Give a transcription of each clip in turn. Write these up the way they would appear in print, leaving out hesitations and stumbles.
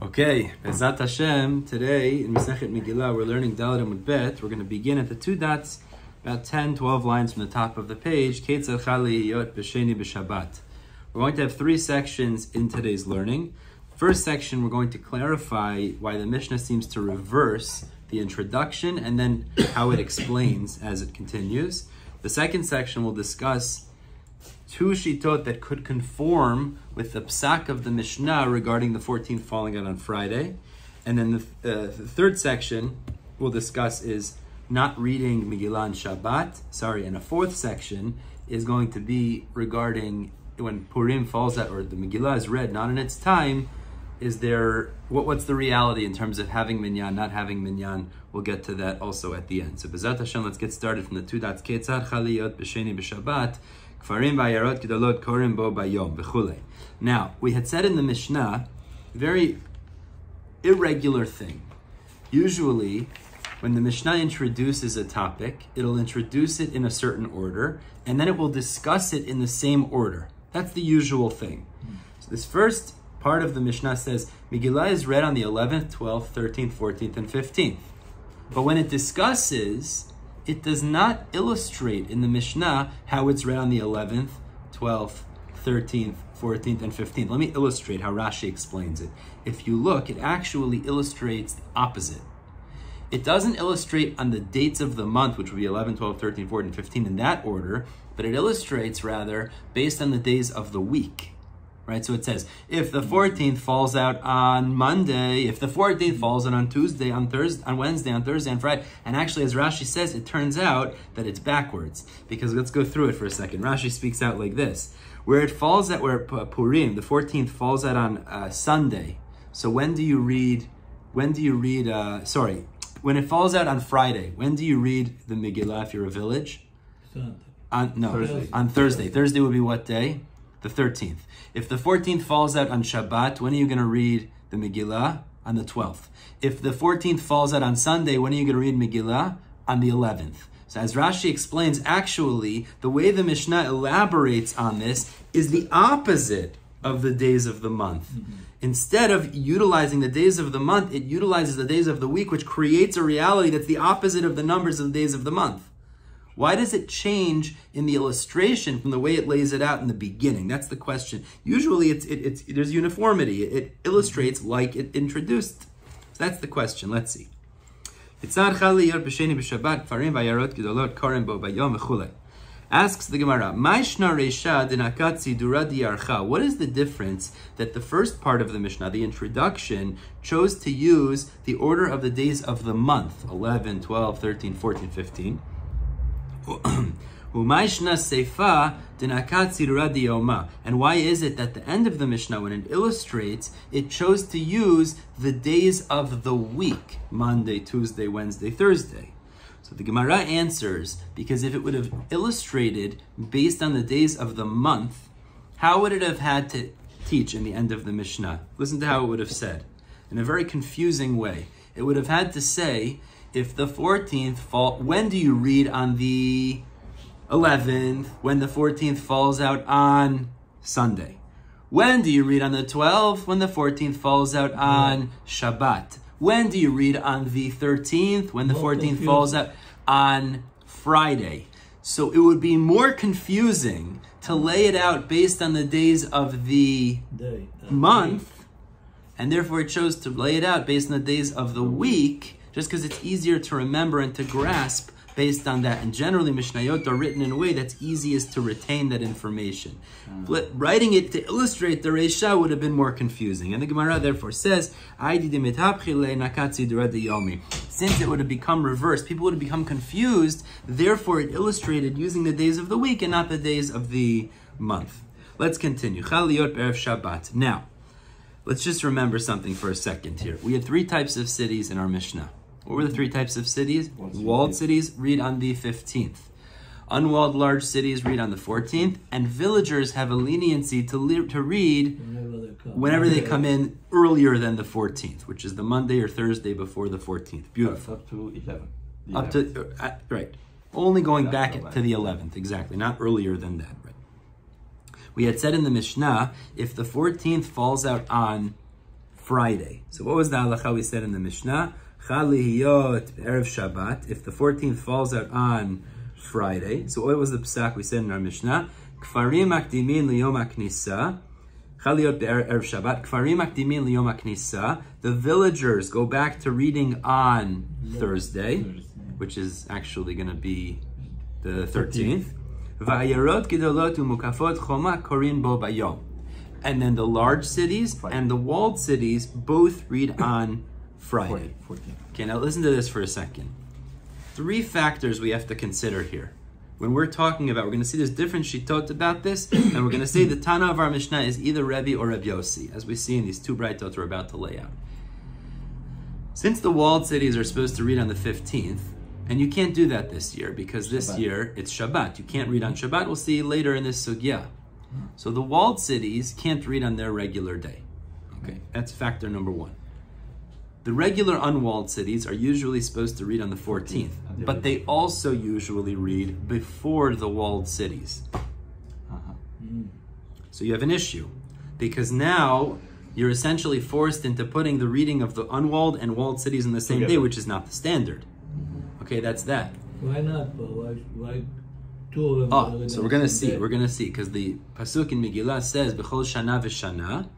Okay, Bezat Hashem, today in Masechet Megilla we're learning Dalet Amud Bet. We're going to begin at the two dots, about 10, 12 lines from the top of the page. Ketzad Chali Yot B'Sheni B'Shabbat. We're going to have three sections in today's learning. First section, we're going to clarify why the Mishna seems to reverse the introduction and then how it explains as it continues. The second section will discuss two shitot that could conform with the psak of the Mishnah regarding the 14th falling out on Friday. And then the third section we'll discuss is not reading Megillah on Shabbat. And a fourth section is going to be regarding when Purim falls out, or the Megillah is read not in its time, is there, what's the reality in terms of having minyan, not having minyan? We'll get to that also at the end. So Bezat Hashem, let's get started from the two dots. Ketzad Chali Yot B'Sheni B'Shabbat. Now, we had said in the Mishnah, very irregular thing. Usually, when the Mishnah introduces a topic, it'll introduce it in a certain order, and then it will discuss it in the same order. That's the usual thing. So this first part of the Mishnah says, Megillah is read on the 11th, 12th, 13th, 14th, and 15th. But when it discusses, it does not illustrate in the Mishnah how it's read on the 11th, 12th, 13th, 14th, and 15th. Let me illustrate how Rashi explains it. If you look, it actually illustrates the opposite. It doesn't illustrate on the dates of the month, which would be 11, 12, 13, 14, 15 in that order, but it illustrates rather based on the days of the week. Right, so it says, if the 14th falls out on Monday, if the 14th falls out on Tuesday, on Thursday, on Wednesday, on Thursday, on Friday, and actually, as Rashi says, it turns out that it's backwards. Because let's go through it for a second. Rashi speaks out like this: where it falls out, where Purim, the 14th falls out on Sunday. So when do you read? When it falls out on Friday, when do you read the Megillah if you're a village? Thursday. On Thursday. Thursday would be what day? The 13th. If the 14th falls out on Shabbat, when are you going to read the Megillah? On the 12th. If the 14th falls out on Sunday, when are you going to read Megillah? On the 11th. So as Rashi explains, actually, the way the Mishnah elaborates on this is the opposite of the days of the month. Mm-hmm. Instead of utilizing the days of the month, it utilizes the days of the week, which creates a reality that's the opposite of the numbers of the days of the month. Why does it change in the illustration from the way it lays it out in the beginning? That's the question. Usually there's uniformity. It illustrates like it introduced. So that's the question. Let's see. Asks the Gemara, Mishna Reisha, what is the difference that the first part of the Mishnah, the introduction, chose to use the order of the days of the month, 11, 12, 13, 14, 15? And why is it that the end of the Mishnah, when it illustrates, it chose to use the days of the week, Monday, Tuesday, Wednesday, Thursday? So the Gemara answers, because if it would have illustrated based on the days of the month, how would it have had to teach in the end of the Mishnah? Listen to how it would have said, in a very confusing way. It would have had to say, if the 14th fall, when do you read on the 11th, when the 14th falls out on Sunday? When do you read on the 12th, when the 14th falls out on Shabbat? When do you read on the 13th, when the 14th falls out on Friday? So it would be more confusing to lay it out based on the days of the month, and therefore it chose to lay it out based on the days of the week, just because it's easier to remember and to grasp based on that. And generally, Mishnayot are written in a way that's easiest to retain that information. But writing it to illustrate the Reisha would have been more confusing. And the Gemara therefore says, since it would have become reversed, people would have become confused, therefore it illustrated using the days of the week and not the days of the month. Let's continue. Now, let's just remember something for a second here. We had three types of cities in our Mishnah. What were the three types of cities? Walled cities, read on the 15th. Unwalled large cities, read on the 14th. And villagers have a leniency to read whenever they come in earlier than the 14th, which is the Monday or Thursday before the 14th. Beautiful. Up to 11. Up to, right. Only going back to the 11th, exactly. Not earlier than that, right? We had said in the Mishnah, if the 14th falls out on Friday. So what was the halacha we said in the Mishnah? Chal lihiyot erev Shabbat, if the 14th falls out on Friday. So what was the psak we said in our Mishnah? Kfarim makdimin liyom haknisa. Chal lihiyot erev Shabbat. Kfarim makdimin liyom haknisa. The villagers go back to reading on Thursday, which is actually going to be the 13th. Va'ayarot gedolot umukafot choma korin bo bayom. And then the large cities and the walled cities both read on Friday. 14. Okay, now listen to this for a second. 3 factors we have to consider here. When we're talking about, we're going to see there's different shittot about this, and we're going to say the Tana of our Mishnah is either Rebbi or Rebbi Yose, as we see in these 2 braitot we're about to lay out. Since the walled cities are supposed to read on the 15th, and you can't do that this year, because this year it's Shabbat. You can't read on Shabbat. We'll see later in this sugya. So the walled cities can't read on their regular day. Okay, that's factor number 1. The regular unwalled cities are usually supposed to read on the 14th, but they also usually read before the walled cities. So you have an issue, because now you're essentially forced into putting the reading of the unwalled and walled cities in the same day, which is not the standard. Okay, that's that. Why not? But why 2 of them? So we're gonna see, because the pasuk in Megilla says b'chol shana v'shana,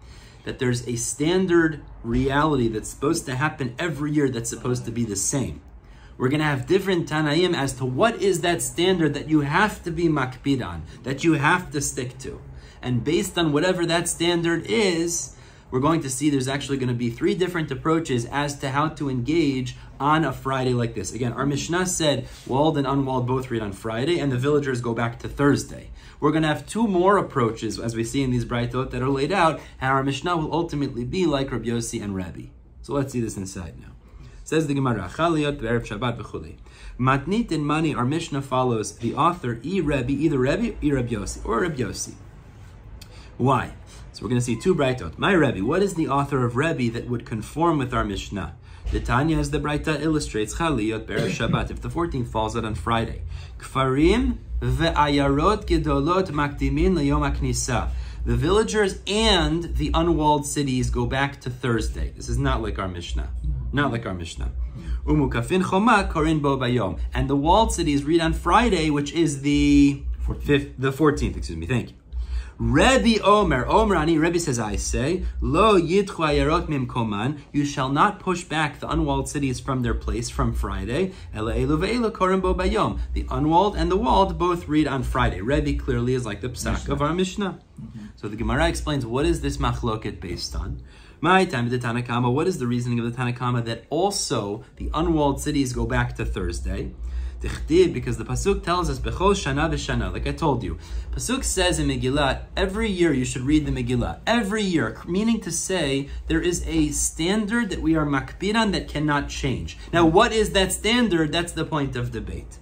that there's a standard reality that's supposed to happen every year that's supposed to be the same. We're going to have different Tanaim as to what is that standard that you have to be makpid on, that you have to stick to. And based on whatever that standard is, we're going to see there's actually going to be 3 different approaches as to how to engage on a Friday like this. Again, our Mishnah said walled and unwalled both read on Friday, and the villagers go back to Thursday. We're going to have 2 more approaches, as we see in these braitot that are laid out, and our Mishnah will ultimately be like Rabbi Yose and Rebbi. So let's see this inside now. Says the Gemara, Chaliyot be'erev Shabbat v'chulei. Matnit in Mani, our Mishnah follows the author, Rebbi, either Rebbi, Rabbi Yose, or Rabbi Yose. Why? So we're going to see 2 braitot. My Rebbi, what is the author of Rebbi that would conform with our Mishnah? The Tanya, as the Braita illustrates, Chaliyot be'erev Shabbat, if the 14th falls out on Friday. Kfarim ve'ayarot gedolot makdimin liyom haknisa. The villagers and the unwalled cities go back to Thursday. This is not like our Mishnah. Not like our Mishnah. Umukafin choma korin bo bayom. And the walled cities read on Friday, which is the 14th, excuse me, thank you. Rebbi Omer, Rebbi says, I say, Lo yidchu ayarot mimkoman, you shall not push back the unwalled cities from their place from Friday. Ela elu ve'elu korim bo bayom. The unwalled and the walled both read on Friday. Rebbi clearly is like the psak of our Mishnah. So the Gemara explains, what is this machloket based on? My time of the Tanakama, what is the reasoning of the Tanakama that also the unwalled cities go back to Thursday? Because the pasuk tells us bechol shana v'shana, like I told you. Pasuk says in Megillah, every year you should read the Megillah. Every year, meaning to say there is a standard that we are makpid on that cannot change. Now, what is that standard? That's the point of debate.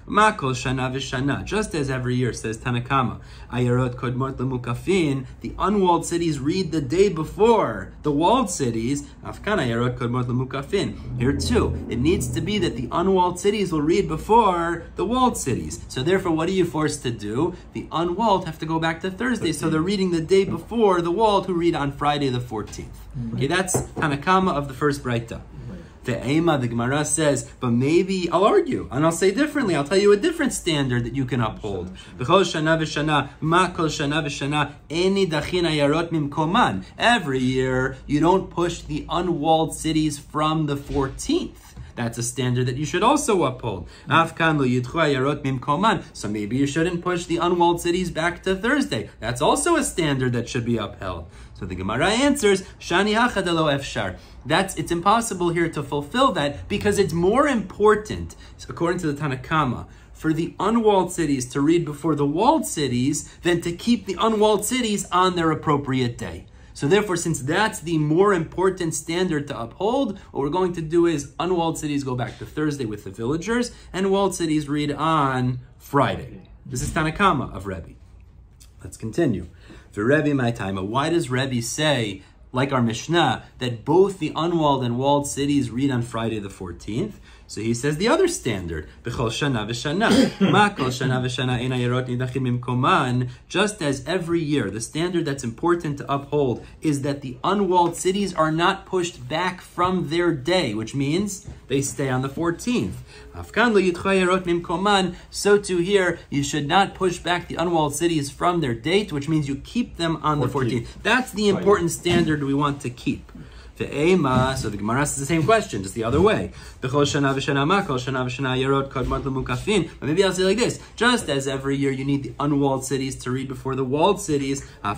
Makol shana v'shana, just as every year, says Tanakama, ayarot kodmot lemukafin, the unwalled cities read the day before the walled cities. Afkan ayarot kodmot lemukafin. Here too, it needs to be that the unwalled cities will read before the walled cities. So therefore, what are you forced to do? The unwalled have to go back to Thursday, so they're reading the day before the walled, who read on Friday the 14th. Okay, that's Tanakama of the first Braita. The Ema, the Gemara says, but maybe I'll argue and I'll say differently. I'll tell you a different standard that you can uphold. Every year, you don't push the unwalled cities from the 14th. That's a standard that you should also uphold. So maybe you shouldn't push the unwalled cities back to Thursday. That's also a standard that should be upheld. So the Gemara answers, Shani hachadalo efshar. It's impossible here to fulfill that because it's more important, according to the Tanakama, for the unwalled cities to read before the walled cities than to keep the unwalled cities on their appropriate day. So therefore, since that's the more important standard to uphold, what we're going to do is unwalled cities go back to Thursday with the villagers, and walled cities read on Friday. This is Tanakama of Rebbi. Let's continue. For Rebbi, my time, why does Rebbi say like our Mishnah, that both the unwalled and walled cities read on Friday the 14th. So he says the other standard, just as every year, the standard that's important to uphold is that the unwalled cities are not pushed back from their day, which means they stay on the 14th. So too here, you should not push back the unwalled cities from their date, which means you keep them on the 14th. That's the important standard we want to keep. So the Gemara asks the same question, just the other way. But maybe I'll say like this, just as every year you need the unwalled cities to read before the walled cities, so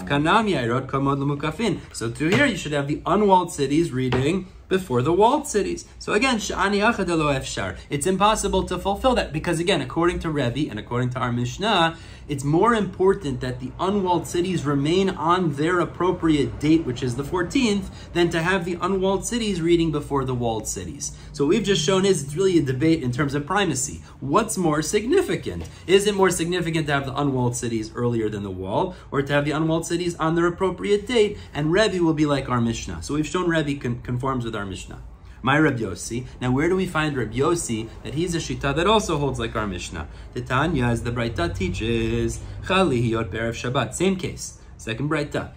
to here you should have the unwalled cities reading before the walled cities. So again, it's impossible to fulfill that because again, according to Rebbi and according to our Mishnah, it's more important that the unwalled cities remain on their appropriate date, which is the 14th, than to have the unwalled cities reading before the walled cities. So what we've just shown is it's really a debate in terms of primacy. What's more significant? Is it more significant to have the unwalled cities earlier than the walled, or to have the unwalled cities on their appropriate date? And Rebbi will be like our Mishnah. So we've shown Rebbi conforms with our Mishnah. My Rebbi Yose. Now, where do we find Rebbi Yose that he's a shita that also holds like our Mishnah? The Tanya, as the Breita teaches, Chali hiyot be'erev Shabbat. Same case. Second Breita.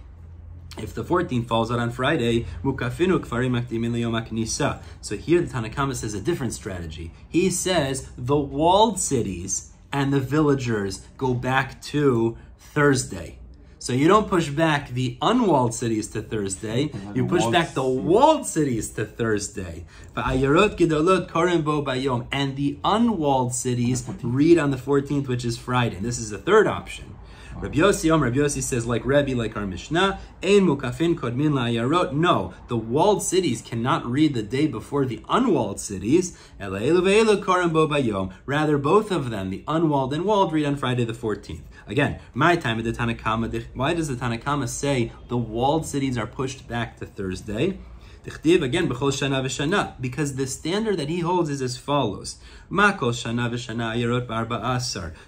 If the 14th falls out on Friday, mukafinu kfarim makdimin liyom haknisa. So here the Tanakama says a different strategy. He says the walled cities and the villagers go back to Thursday. So you don't push back the unwalled cities to Thursday, you push back the walled cities to Thursday. And the unwalled cities read on the 14th, which is Friday. And this is the third option. Rabbi Yose says, like Rebbi, like our Mishnah, Ein mukafin kodmin la'ayarot. No, the walled cities cannot read the day before the unwalled cities. Rather, both of them, the unwalled and walled, read on Friday the 14th. Again, my time at the Tanakama, why does the Tanakama say the walled cities are pushed back to Thursday? Again, because the standard that he holds is as follows.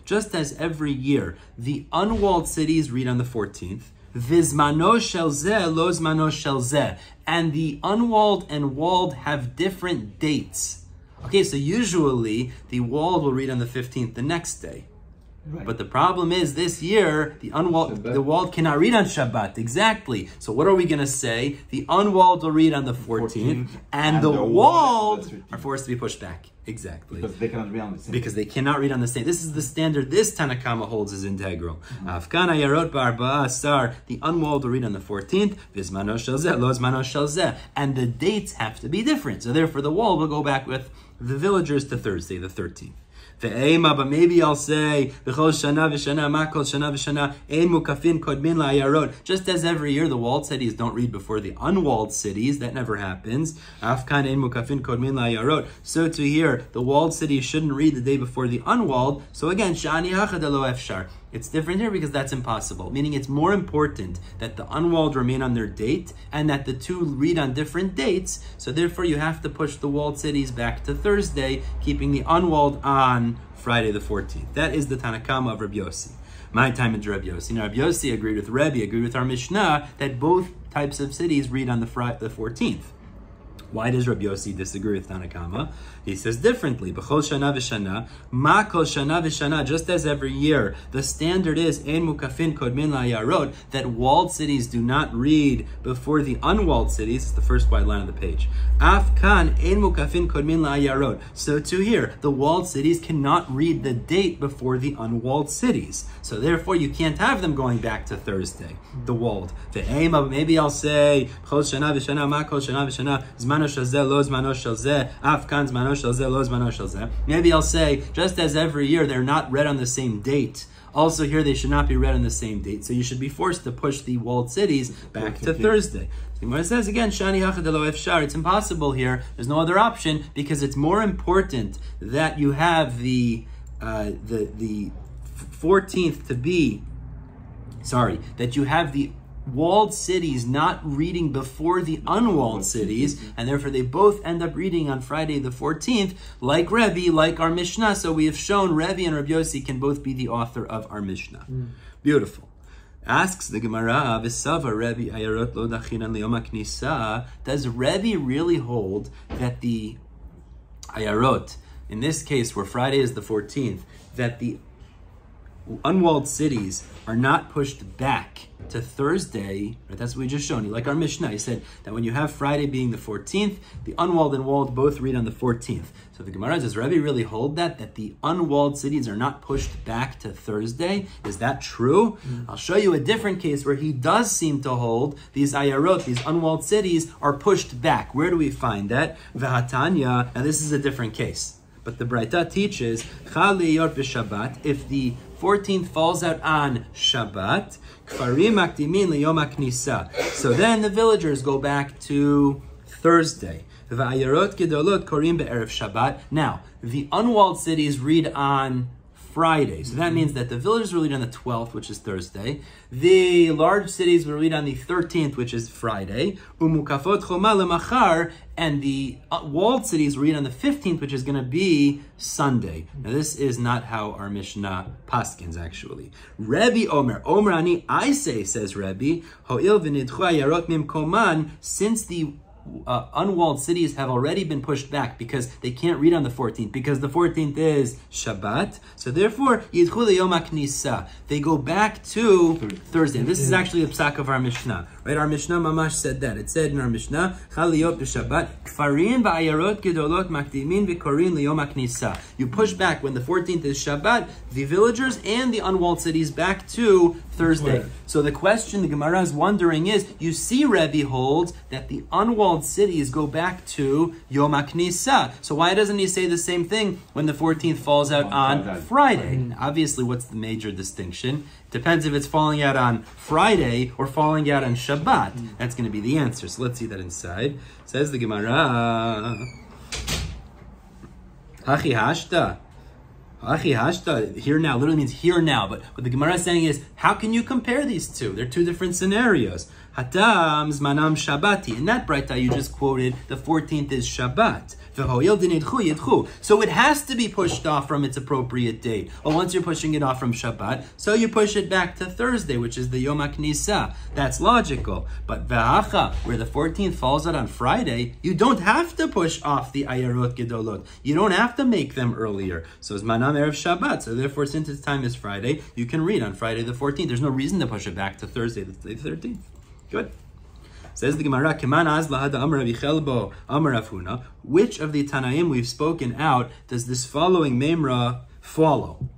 Just as every year, the unwalled cities read on the 14th, and the unwalled and walled have different dates. Okay, so usually the walled will read on the 15th the next day. Right. But the problem is this year, the walled cannot read on Shabbat. Exactly. So what are we going to say? The unwalled will read on the 14th, and the walled are forced to be pushed back. Exactly. Because they cannot read on the same. Because they cannot read on the same. This is the standard this Tanakama holds is integral. The unwalled will read on the 14th, and the dates have to be different. So therefore the walled will go back with the villagers to Thursday, the 13th. But maybe I'll say, just as every year the walled cities don't read before the unwalled cities, that never happens. So to here, the walled cities shouldn't read the day before the unwalled. So again, it's different here because that's impossible. Meaning it's more important that the unwalled remain on their date and that the two read on different dates. So therefore you have to push the walled cities back to Thursday, keeping the unwalled on Friday the 14th. That is the Tanakama of Rebbi Yose. My time is Rebbi Yose. Now Rebbi Yose agreed with Rebbi, agreed with our Mishnah, that both types of cities read on the 14th. Why does Rebbi Yose disagree with Tanakama? He says differently. B'chol shana v'shana, ma kol shana v'shana. Just as every year, the standard is ein mukafin kodmin la'yarot, that walled cities do not read before the unwalled cities. It's the first wide line of the page. Af kan ein mukafin kodmin la'yarot. So too here, the walled cities cannot read the date before the unwalled cities. So therefore, you can't have them going back to Thursday. The walled. Maybe I'll say b'chol shana v'shana, ma kol shana v'shana, zmano shel zeh lo zmano shel zeh, af kan zmano. Maybe I'll say, just as every year they're not read on the same date, also here they should not be read on the same date. So you should be forced to push the walled cities back to Thursday. So it says again, it's impossible here. There's no other option because it's more important that you have the 14th to be, that you have the walled cities not reading before the unwalled cities, and therefore they both end up reading on Friday the 14th, like Rebbi, like our Mishnah. So we have shown Rebbi and Rebbi Yose can both be the author of our Mishnah. Beautiful. Asks the Gemara, V'sava Rebbi ayarot lo dachinan liyom haknisa. Does Rebbi really hold that the ayarot, in this case where Friday is the 14th, that the unwalled cities are not pushed back to Thursday? Right? That's what we just shown you. Like our Mishnah, he said that when you have Friday being the 14th, the unwalled and walled both read on the 14th. So the Gemara, does Rebbi really hold that the unwalled cities are not pushed back to Thursday? Is that true? I'll show you a different case where he does seem to hold these ayarot, these unwalled cities, are pushed back. Where do we find that? V'hatanya. Now this is a different case, but the Braita teaches Chal Le'yor b'Shabbat, if the 14th falls out on Shabbat, Kfarim Makdimin Liyom HaKnisa. So then the villagers go back to Thursday. V'ayarot Gedolot Korim Be'erev Shabbat. Now, the unwalled cities read on Friday. So that means that the villagers will read on the 12th, which is Thursday. The large cities will read on the 13th, which is Friday. Umukafot Choma Lemachar. And the walled cities read on the 15th, which is going to be Sunday. Now, this is not how our Mishnah paskins, actually. Rebbi Omer Ani, I say, says Rebbi, Ho'il v'nidchu ayarot mimkoman, since the unwalled cities have already been pushed back because they can't read on the 14th, because the 14th is Shabbat. So therefore, Yidchu Liyom HaKnisa, they go back to Thursday. And this is actually the psak of our Mishnah. Right? Our Mishnah mamash said that. It said in our Mishnah, Chal Liyot b'Shabbat, Kfarin v'ayarot gedolot makdimin v'korin Liyom HaKnisa. You push back when the 14th is Shabbat, the villagers and the unwalled cities back to Thursday. Right. So the question the Gemara is wondering is, you see Rebbi holds that the unwalled cities go back to Yom HaKnisa. So why doesn't he say the same thing when the 14th falls out on Friday? Obviously, what's the major distinction? Depends if it's falling out on Friday or falling out on Shabbat. That's going to be the answer. So let's see that inside. Says the Gemara, Hachi Hashta. Hachi Hashta, here now, literally means here now. But what the Gemara is saying is, how can you compare these two? They're two different scenarios. Hatam zmanam Shabbati. In that Braita you just quoted, the 14th is Shabbat. So it has to be pushed off from its appropriate date. Well, once you're pushing it off from Shabbat, so you push it back to Thursday, which is the Yom HaKnisa. That's logical. But V'acha, where the 14th falls out on Friday, you don't have to push off the Ayarot Gedolot. You don't have to make them earlier. So it's Manam Erev Shabbat. So therefore, since its time is Friday, you can read on Friday the 14th. There's no reason to push it back to Thursday the 13th. Good. Says the Gemara, which of the Tanaim we've spoken out does this following Memra follow?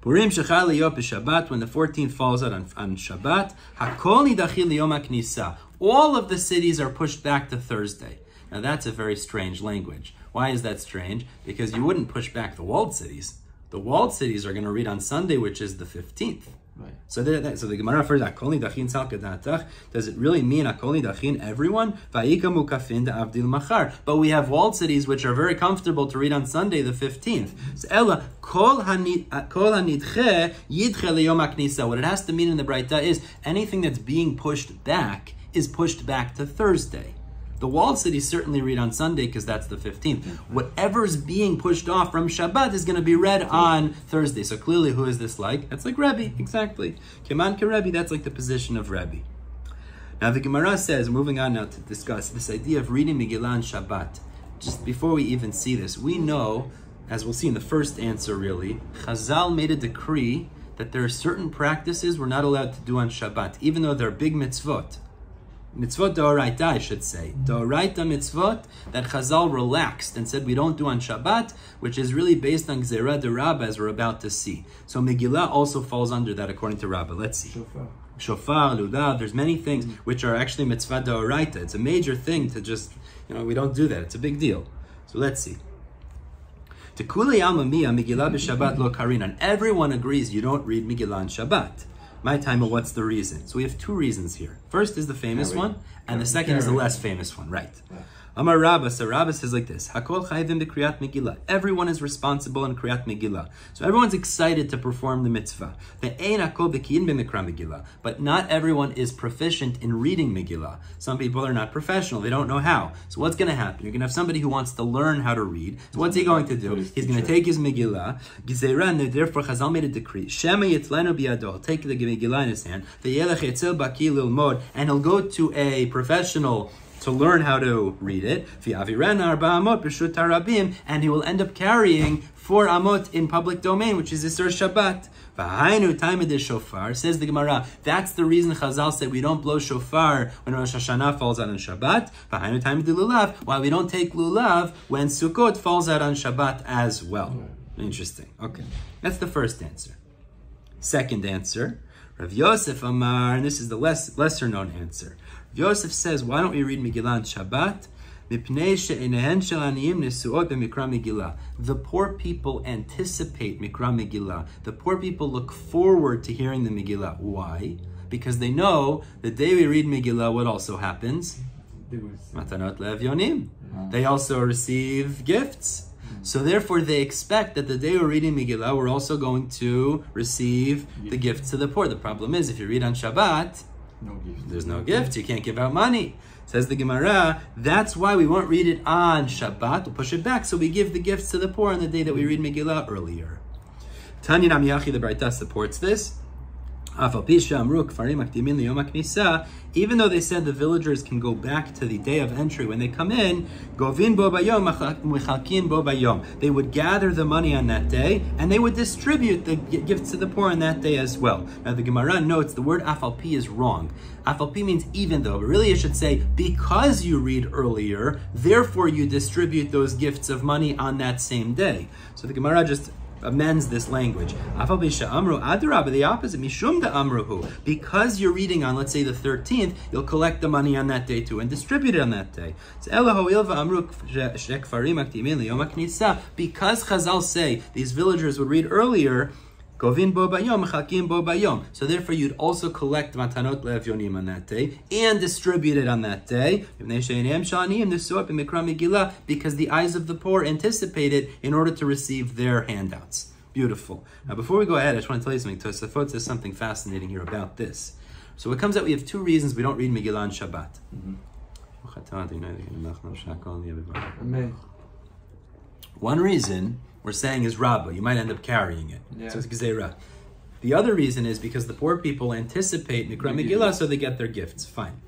Purim shechal liyot b'Shabbat, when the 14th falls out on Shabbat, hakol nidachil liyom haknisa. All of the cities are pushed back to Thursday. Now that's a very strange language. Why is that strange? Because you wouldn't push back the walled cities. The walled cities are going to read on Sunday, which is the 15th. Right. So the Gemara refers to Akol Nidachin Tzal Kedatach. Does it really mean Akol Nidachin everyone? Va'ika mukafin da'avdil machar. But we have walled cities which are very comfortable to read on Sunday the 15th. So Ella kol hanidche yidche leyom haknisa. What it has to mean in the Braita is anything that's being pushed back is pushed back to Thursday. The walled cities certainly read on Sunday because that's the 15th. Whatever's being pushed off from Shabbat is going to be read on Thursday. So clearly, who is this like? That's like Rebbi, exactly. Keman ke Rebbi, that's like the position of Rebbi. Now the Gemara says, moving on now to discuss this idea of reading Megillah on Shabbat. Just before we even see this, we know, as we'll see in the first answer really, Chazal made a decree that there are certain practices we're not allowed to do on Shabbat, even though they're big mitzvot. Mitzvot d'oraita, I should say. D'oraita mitzvot that Chazal relaxed and said we don't do on Shabbat, which is really based on Gzerah de Rabbah, as we're about to see. So Megillah also falls under that according to Rabbah. Let's see. Shofar, lulav, there's many things which are actually mitzvah d'oraita. It's a major thing to just, we don't do that. It's a big deal. So let's see. Tekuli alma mia Megillah b'Shabbat lo karin. And everyone agrees you don't read Megillah on Shabbat. My time, what's the reason? So we have two reasons here. First is the famous one, and the second is the less famous one, right? Amar Rabba, so Rabba says like this, Hakol chayvim b'kriyat Megillah. Everyone is responsible in kriyat Megillah. So everyone's excited to perform the mitzvah. Ve'ein hakol b'kiyin b'mikra Megillah. But not everyone is proficient in reading Megillah. Some people are not professional. They don't know how. So what's going to happen? You're going to have somebody who wants to learn how to read. So what's he going to do? He's going to take his Megillah. Therefore Chazal made a decree. Shema yitlenu biyado. Take the Megillah in his hand. Ve'yelech etzel baki lilmod. And he'll go to a professional to learn how to read it, and he will end up carrying 4 amot in public domain, which is Isur Shabbat. Says the Gemara, that's the reason Chazal said we don't blow shofar when Rosh Hashanah falls out on Shabbat. Why we don't take lulav when Sukkot falls out on Shabbat as well. Interesting. Okay, that's the first answer. Second answer, Rav Yosef Amar, and this is the lesser known answer. Yosef says, why don't we read Megillah on Shabbat? The poor people anticipate Mikra Megillah. The poor people look forward to hearing the Megillah. Why? Because they know the day we read Megillah, what also happens? Matanot le'evyonim. They also receive gifts. So therefore they expect that the day we're reading Megillah, we're also going to receive the gifts to the poor. The problem is, if you read on Shabbat, there's no gifts. You can't give out money. Says the Gemara, that's why we won't read it on Shabbat. We'll push it back, so we give the gifts to the poor on the day that we read Megillah earlier. Tanya Namiyachi, the Braita, supports this. Even though they said the villagers can go back to the day of entry when they come in, they would gather the money on that day and they would distribute the gifts to the poor on that day as well. Now the Gemara notes the word afalpi is wrong. Afalpi means even though, but really it should say because you read earlier, therefore you distribute those gifts of money on that same day. So the Gemara just amends this language. The opposite, mishum da amruhu. Because you're reading on, let's say, the 13th, you'll collect the money on that day too and distribute it on that day. Because Chazal say these villagers would read earlier, so therefore you'd also collect matanot le'evyonim on that day and distribute it on that day because the eyes of the poor anticipate it in order to receive their handouts. Beautiful. Now before we go ahead, I just want to tell you something. Tosafot says something fascinating here about this. So it comes out we have 2 reasons we don't read Megillah on Shabbat. One reason we're saying is Rabbah. You might end up carrying it. Yeah. So it's Gezerah. The other reason is because the poor people anticipate Mikra Megillah, so they get their gifts. Fine.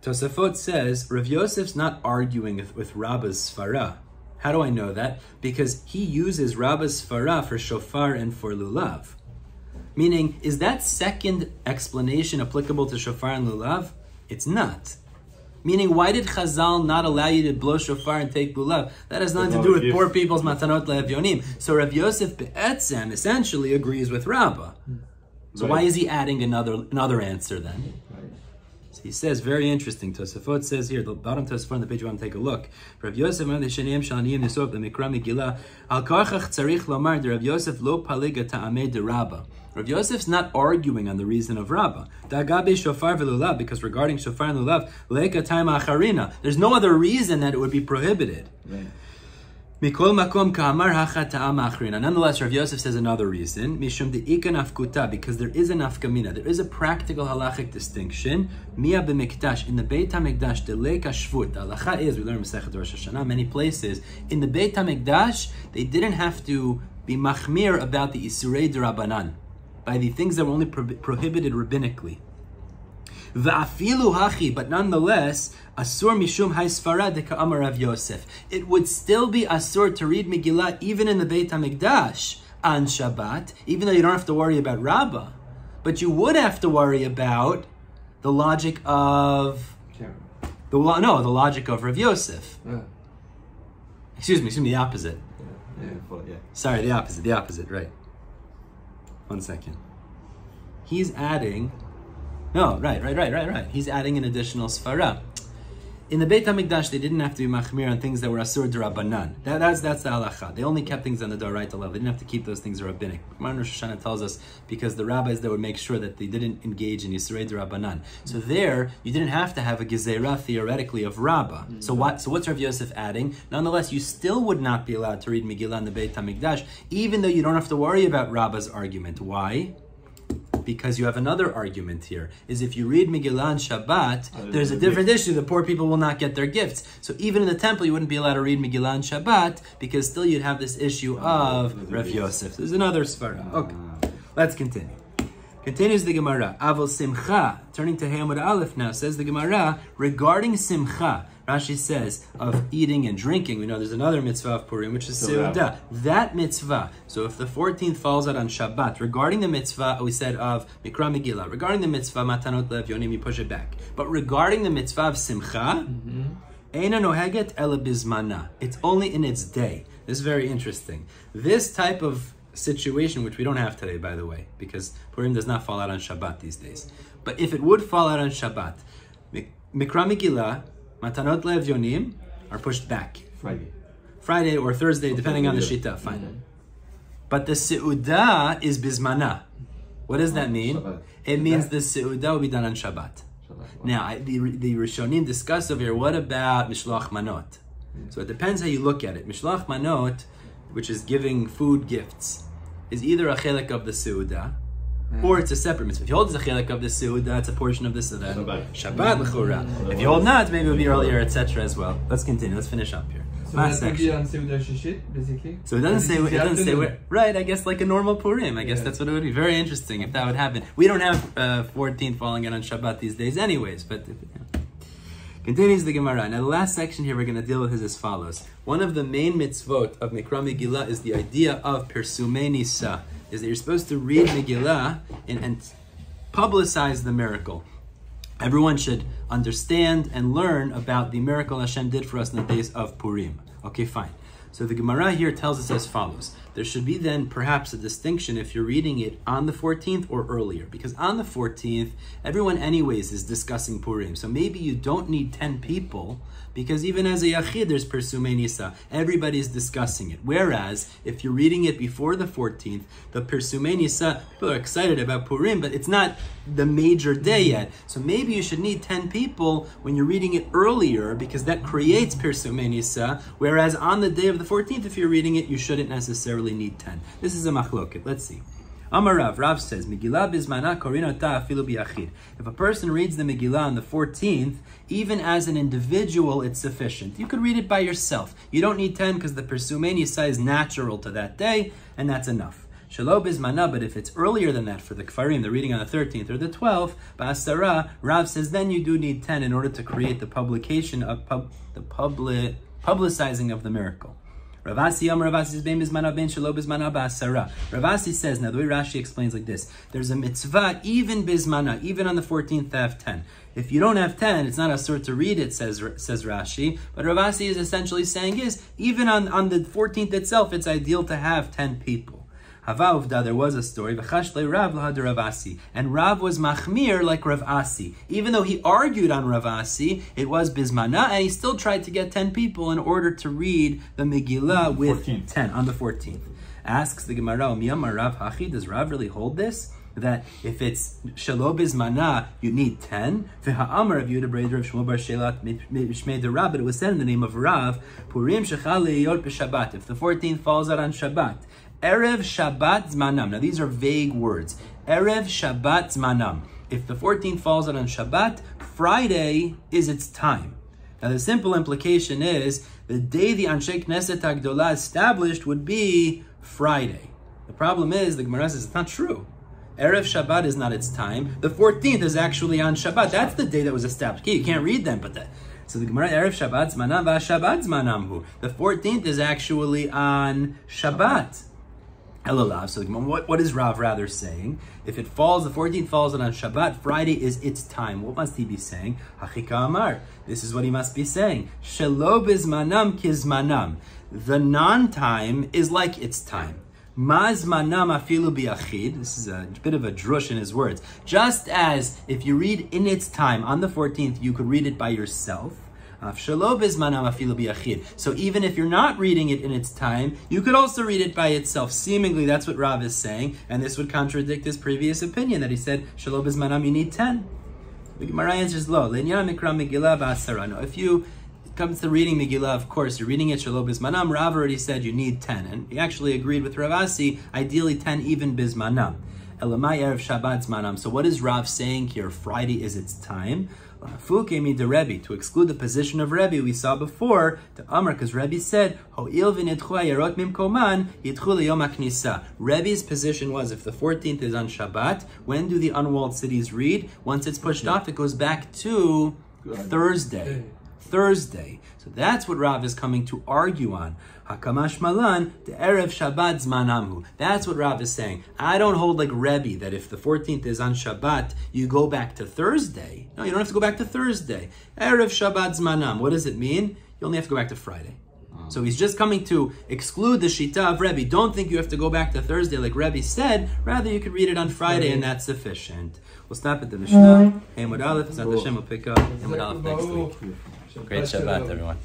Tosafot says, Rav Yosef's not arguing with Rabbah's Sfarah. How do I know that? Because he uses Rabbah's Sfarah for shofar and for lulav. Meaning, is that second explanation applicable to shofar and lulav? It's not. Meaning, why did Chazal not allow you to blow shofar and take lulav? That has nothing to do with poor people's matanot le'evyonim. So Rav Yosef be'etzem essentially agrees with Rabbah. So why is he adding another answer then? So he says, very interesting. Tosafot says here, the bottom Tosafot on the page you want to take a look. Rav Yosef the Mikra Megillah al karchach tzarich lomar de Rav Yosef lo paliga ta'ameh de Rabbah. Rav Yosef's not arguing on the reason of Rabbah. Da'gabe shofar v'lulav, because regarding shofar and lulav, leika taima acharina. There's no other reason that it would be prohibited. Mikol makom ka'amar hacha ta'ama acharina. Nonetheless, Rav Yosef says another reason. Mishum de'ika nafkuta, because there is a nafkamina. There is a practical halachic distinction. Mia b'mikdash, in the Beit HaMikdash, de'leika shvut. The halacha is, we learn in Masechet Rosh Hashanah, many places, in the Beit HaMikdash, they didn't have to be machmir about the isurei d'Rabbanan, by the things that were only prohibited rabbinically. Va'afilu hachi, but nonetheless, asur mishum haisfarad deka'amar Rav Yosef. It would still be asur to read Megillah even in the Beit HaMikdash on Shabbat, even though you don't have to worry about Rabbah. But you would have to worry about the logic of the logic of Rav Yosef. Excuse me, the opposite. Sorry, the opposite, right. 1 second. He's adding... No, right. He's adding an additional sfarah. In the Beit HaMikdash, they didn't have to be machmir on things that were asur d'Rabbanan. That's the halacha. They only kept things on the d'oraita level. They didn't have to keep those things rabbinic. Rosh Hashanah tells us because the rabbis that would make sure that they didn't engage in Yisrei d'Rabbanan. So there, you didn't have to have a gezerah theoretically of Rabbah. So what's Rav Yosef adding? Nonetheless, you still would not be allowed to read Megillah in the Beit HaMikdash, even though you don't have to worry about Rabbah's argument. Why? Because you have another argument here, is if you read Megillah on Shabbat, there's a different issue. The poor people will not get their gifts. So even in the temple, you wouldn't be allowed to read Megillah on Shabbat, because still you'd have this issue of Rav Yosef. There's another svara. Okay, let's continue. Continues the Gemara. Avol Simcha, turning to Hamud Aleph now, says the Gemara, regarding Simcha, Rashi says, of eating and drinking, we know there's another mitzvah of Purim, which is Seudah. That mitzvah, so if the 14th falls out on Shabbat, regarding the mitzvah, we said of Mikra Megillah, regarding the mitzvah, Matanot Lev Yonim, you push it back. But regarding the mitzvah of Simcha, Eina Noheget Ela Bizmana, it's only in its day. This is very interesting. This type of situation, which we don't have today, by the way, because Purim does not fall out on Shabbat these days. But if it would fall out on Shabbat, Mikra Megillah, Matanot Lev Yonim are pushed back. Friday or Thursday, depending on the Shita. Fine. But the Seudah is Bizmana. What does that mean? Shabbat. It means the Seudah will be done on Shabbat. Now, the Rishonim discuss over here, what about Mishloach Manot? So it depends how you look at it. Mishloach Manot, which is giving food gifts, is either a chelik of the Seudah, or it's a separate mitzvah. If you hold it's a chelik of the Seudah, it's a portion of the Seudah. Shabbat l'chura. If you hold not, maybe it will be earlier, etc. as well. Let's continue. Let's finish up here. So that's on Seudah Shishit, basically? So it doesn't say where, right, I guess like a normal Purim. I guess that's what it would be. Very interesting if that would happen. We don't have 14th falling out on Shabbat these days anyways, but... Continues the Gemara. Now the last section here we're going to deal with is as follows. One of the main mitzvot of Mikra Megillah is the idea of Persumei Nisa, is that you're supposed to read Megillah and publicize the miracle. Everyone should understand and learn about the miracle Hashem did for us in the days of Purim. Okay, fine. So the Gemara here tells us as follows. There should be then perhaps a distinction if you're reading it on the 14th or earlier. Because on the 14th, everyone anyways is discussing Purim. So maybe you don't need 10 people, because even as a Yachid, there's Persumei Nisa. Everybody's discussing it. Whereas, if you're reading it before the 14th, the Persumei Nisa, people are excited about Purim, but it's not the major day yet. So maybe you should need 10 people when you're reading it earlier, because that creates Persumei Nisa. Whereas on the day of the 14th, if you're reading it, you shouldn't necessarily need 10. This is a machloket. Let's see. Amar Rav says, Megillah bizmana korinota afilu biachid. If a person reads the Megillah on the 14th, even as an individual, it's sufficient. You could read it by yourself. You don't need 10 because the Persumei Nisa is natural to that day, and that's enough. Shelo bizmana, but if it's earlier than that for the Kfarim, the reading on the 13th or the 12th, ba'asara, Rav says then you do need 10 in order to create the publication of publicizing of the miracle. Ravasi says, now the way Rashi explains like this, there's a mitzvah even bismana, even on the 14th to have 10. If you don't have 10, it's not asur to read it, says Rashi, but Ravasi is essentially saying is, even on the 14th itself, it's ideal to have 10 people. Havavda, there was a story, and Rav was machmir like Rav Asi. Even though he argued on Rav Asi, it was bismana, and he still tried to get 10 people in order to read the Megillah with 10 on the 14th. Asks the Gemara, Miyamar Rav Hachi, does Rav really hold this? That if it's shelo bismana, you need 10. V'ha'amar of Yehuda Breder of Shmuel bar Shelat mishmei de Rav, but it was said in the name of Rav, Purim shechal le'yot b'Shabbat. If the 14th falls out on Shabbat, Erev Shabbat Zmanam. Now these are vague words. Erev Shabbat Zmanam. If the 14th falls out on Shabbat, Friday is its time. Now the simple implication is the day the Anshe Knesset HaGdolah established would be Friday. The problem is, the Gemara says it's not true. Erev Shabbat is not its time. The 14th is actually on Shabbat. That's the day that was established. Okay, you can't read them, but that. So the Gemara, Erev Shabbat Zmanam v'Shabbat Zmanamhu. The 14th is actually on Shabbat. So what is Rav rather saying? If it falls, the 14th falls on Shabbat, Friday is its time. What must he be saying? Hachika Amar. This is what he must be saying. Shelo bizmanam kizmanam. The non-time is like its time. Mazmanam afilu biachid. This is a bit of a drush in his words. Just as if you read in its time on the 14th, you could read it by yourself. So even if you're not reading it in its time, you could also read it by itself. Seemingly, that's what Rav is saying, and this would contradict his previous opinion that he said, Shelo b'zmanam, you need 10. The Gemara answers, Lo, le'inyan mikra Megillah ba'asara. No, if you comes to reading Megillah, of course, you're reading it Shelo b'zmanam. Rav already said you need 10, and he actually agreed with Rav Asi, ideally 10 even b'zmanam. Elamai erev Shabbat zmanam. So what is Rav saying here? Friday is its time. Rebbi, to exclude the position of Rebbi, we saw before, the Amr, because Rebbi said, Rebbi's position was, if the 14th is on Shabbat, when do the unwalled cities read? Once it's pushed off, it goes back to Thursday. So that's what Rav is coming to argue on. Hakamash malan, the Erev Shabbat zmanamhu. That's what Rav is saying. I don't hold like Rebbi, that if the 14th is on Shabbat, you go back to Thursday. No, you don't have to go back to Thursday. Erev Shabbat zmanam. What does it mean? You only have to go back to Friday. So he's just coming to exclude the Shita of Rebbi. Don't think you have to go back to Thursday like Rebbi said. Rather, you could read it on Friday and that's sufficient. We'll stop at the Mishnah. Hamud Aleph, Hashem will pick up Hamud Aleph next week. Great Shabbat, everyone.